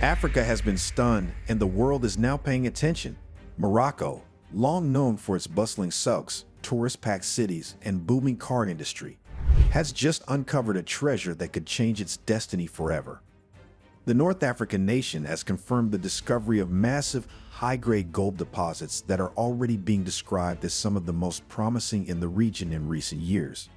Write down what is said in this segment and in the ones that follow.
Africa has been stunned, and the world is now paying attention. Morocco, long known for its bustling souks, tourist-packed cities, and booming car industry, has just uncovered a treasure that could change its destiny forever. The North African nation has confirmed the discovery of massive, high-grade gold deposits that are already being described as some of the most promising in the region in recent years.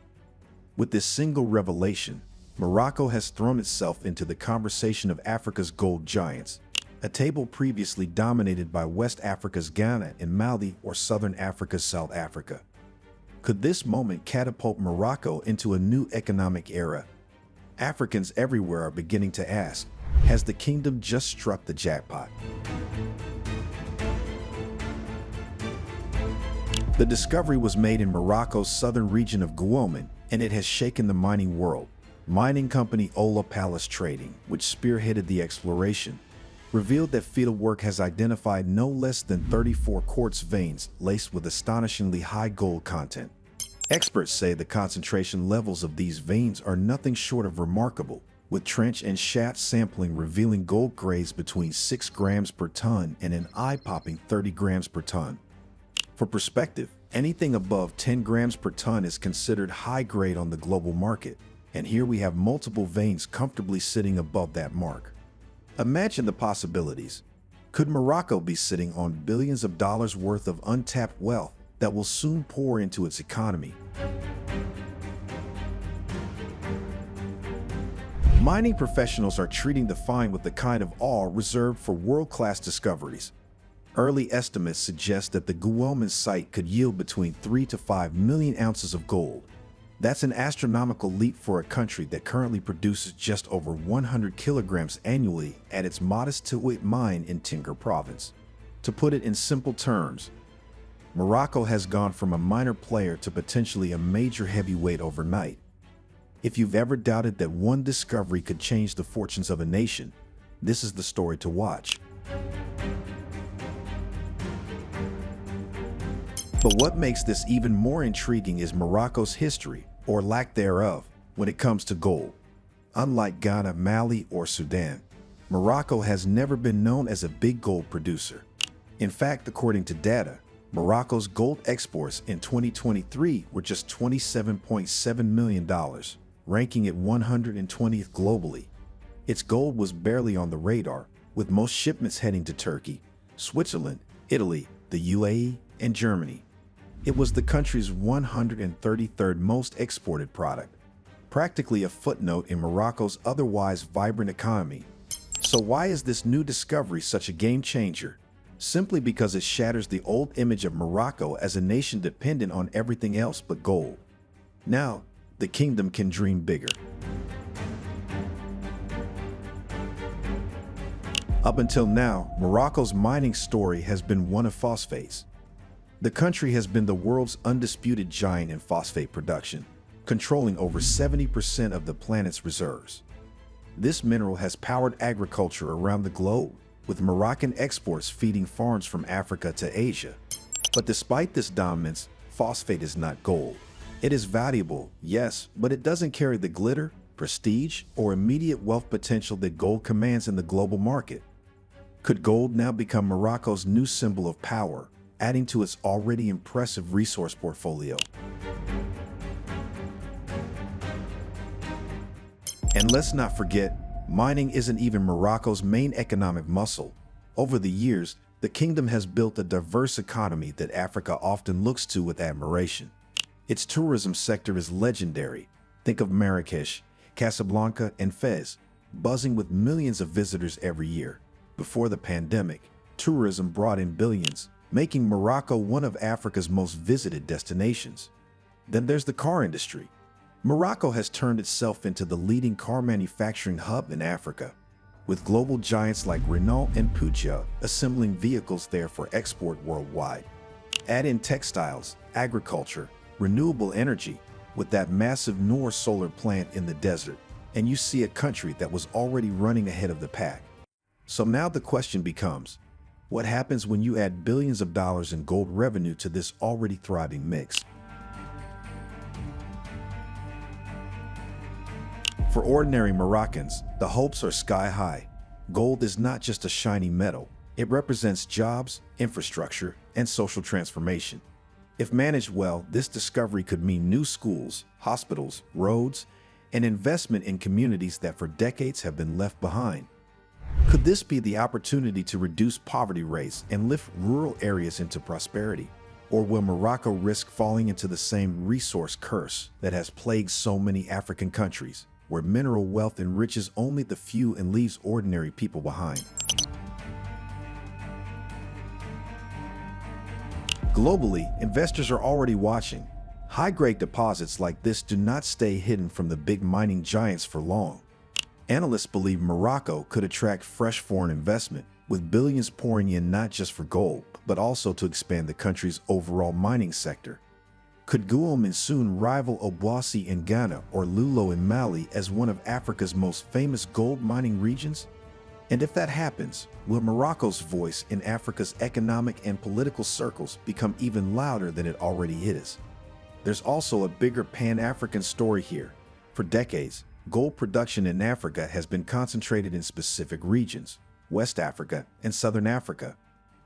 With this single revelation, Morocco has thrown itself into the conversation of Africa's gold giants, a table previously dominated by West Africa's Ghana and Mali or Southern Africa's South Africa. Could this moment catapult Morocco into a new economic era? Africans everywhere are beginning to ask, has the kingdom just struck the jackpot? The discovery was made in Morocco's southern region of Gouamin, and it has shaken the mining world. Mining company Ola Palace Trading, which spearheaded the exploration, revealed that fieldwork has identified no less than 34 quartz veins laced with astonishingly high gold content. Experts say the concentration levels of these veins are nothing short of remarkable, with trench and shaft sampling revealing gold grades between 6 grams per ton and an eye-popping 30 grams per ton. For perspective, anything above 10 grams per ton is considered high grade on the global market, and here we have multiple veins comfortably sitting above that mark. Imagine the possibilities. Could Morocco be sitting on billions of dollars worth of untapped wealth that will soon pour into its economy? Mining professionals are treating the find with the kind of awe reserved for world-class discoveries. Early estimates suggest that the Gouamin site could yield between 3 to 5 million ounces of gold. That's an astronomical leap for a country that currently produces just over 100 kilograms annually at its modest Tilwit mine in Tinker province. To put it in simple terms, Morocco has gone from a minor player to potentially a major heavyweight overnight. If you've ever doubted that one discovery could change the fortunes of a nation, this is the story to watch. But what makes this even more intriguing is Morocco's history, or lack thereof, when it comes to gold. Unlike Ghana, Mali, or Sudan, Morocco has never been known as a big gold producer. In fact, according to data, Morocco's gold exports in 2023 were just $27.7 million, ranking it 120th globally. Its gold was barely on the radar, with most shipments heading to Turkey, Switzerland, Italy, the UAE, and Germany. It was the country's 133rd most exported product, practically a footnote in Morocco's otherwise vibrant economy. So why is this new discovery such a game changer? Simply because it shatters the old image of Morocco as a nation dependent on everything else but gold. Now, the kingdom can dream bigger. Up until now, Morocco's mining story has been one of phosphates. The country has been the world's undisputed giant in phosphate production, controlling over 70% of the planet's reserves. This mineral has powered agriculture around the globe, with Moroccan exports feeding farms from Africa to Asia. But despite this dominance, phosphate is not gold. It is valuable, yes, but it doesn't carry the glitter, prestige, or immediate wealth potential that gold commands in the global market. Could gold now become Morocco's new symbol of power, adding to its already impressive resource portfolio? And let's not forget, mining isn't even Morocco's main economic muscle. Over the years, the kingdom has built a diverse economy that Africa often looks to with admiration. Its tourism sector is legendary. Think of Marrakesh, Casablanca, and Fez, buzzing with millions of visitors every year. Before the pandemic, tourism brought in billions, making Morocco one of Africa's most visited destinations. Then there's the car industry. Morocco has turned itself into the leading car manufacturing hub in Africa, with global giants like Renault and Peugeot assembling vehicles there for export worldwide. Add in textiles, agriculture, renewable energy, with that massive Noor solar plant in the desert, and you see a country that was already running ahead of the pack. So now the question becomes, what happens when you add billions of dollars in gold revenue to this already thriving mix? For ordinary Moroccans, the hopes are sky high. Gold is not just a shiny metal. It represents jobs, infrastructure, and social transformation. If managed well, this discovery could mean new schools, hospitals, roads, and investment in communities that for decades have been left behind. Could this be the opportunity to reduce poverty rates and lift rural areas into prosperity? Or will Morocco risk falling into the same resource curse that has plagued so many African countries, where mineral wealth enriches only the few and leaves ordinary people behind? Globally, investors are already watching. High-grade deposits like this do not stay hidden from the big mining giants for long. Analysts believe Morocco could attract fresh foreign investment, with billions pouring in not just for gold, but also to expand the country's overall mining sector. Could Guomin soon rival Obuasi in Ghana or Lulo in Mali as one of Africa's most famous gold mining regions? And if that happens, will Morocco's voice in Africa's economic and political circles become even louder than it already is? There's also a bigger Pan-African story here. For decades, gold production in Africa has been concentrated in specific regions: West Africa and Southern Africa.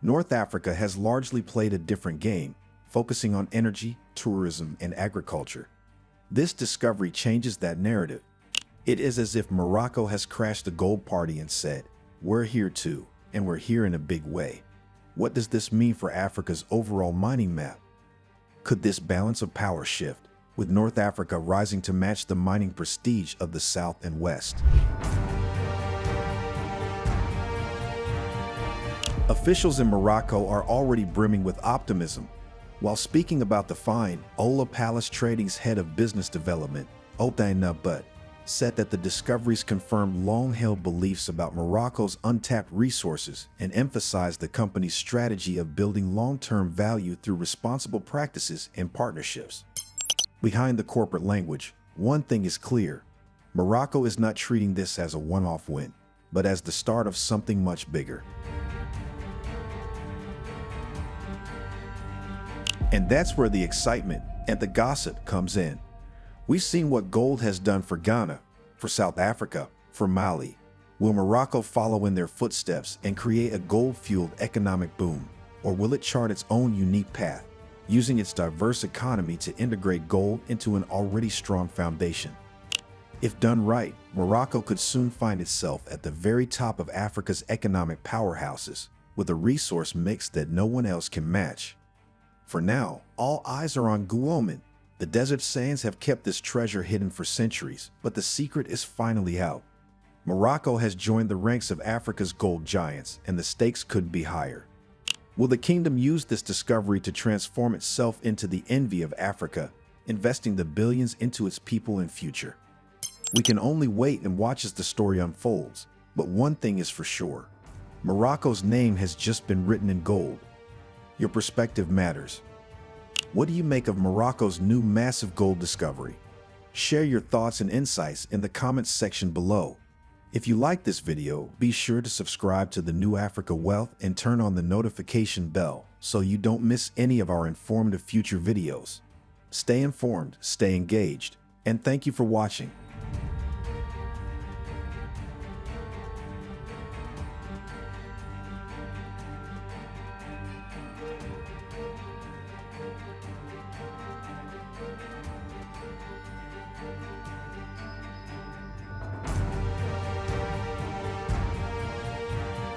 North Africa has largely played a different game, focusing on energy, tourism, and agriculture. This discovery changes that narrative. It is as if Morocco has crashed the gold party and said, "We're here too, and we're here in a big way." What does this mean for Africa's overall mining map? Could this balance of power shift, with North Africa rising to match the mining prestige of the South and West? Officials in Morocco are already brimming with optimism. While speaking about the find, Ola Palace Trading's head of business development, Otaina But, said that the discoveries confirmed long-held beliefs about Morocco's untapped resources and emphasized the company's strategy of building long-term value through responsible practices and partnerships. Behind the corporate language, one thing is clear: Morocco is not treating this as a one-off win, but as the start of something much bigger. And that's where the excitement and the gossip comes in. We've seen what gold has done for Ghana, for South Africa, for Mali. Will Morocco follow in their footsteps and create a gold-fueled economic boom? Or will it chart its own unique path, using its diverse economy to integrate gold into an already strong foundation? If done right, Morocco could soon find itself at the very top of Africa's economic powerhouses, with a resource mix that no one else can match. For now, all eyes are on Guomin. The desert sands have kept this treasure hidden for centuries, but the secret is finally out. Morocco has joined the ranks of Africa's gold giants, and the stakes couldn't be higher. Will the kingdom use this discovery to transform itself into the envy of Africa, investing the billions into its people and future? We can only wait and watch as the story unfolds, but one thing is for sure: Morocco's name has just been written in gold. Your perspective matters. What do you make of Morocco's new massive gold discovery? Share your thoughts and insights in the comments section below. If you like this video, be sure to subscribe to the New Africa Wealth and turn on the notification bell so you don't miss any of our informative future videos. Stay informed, stay engaged, and thank you for watching.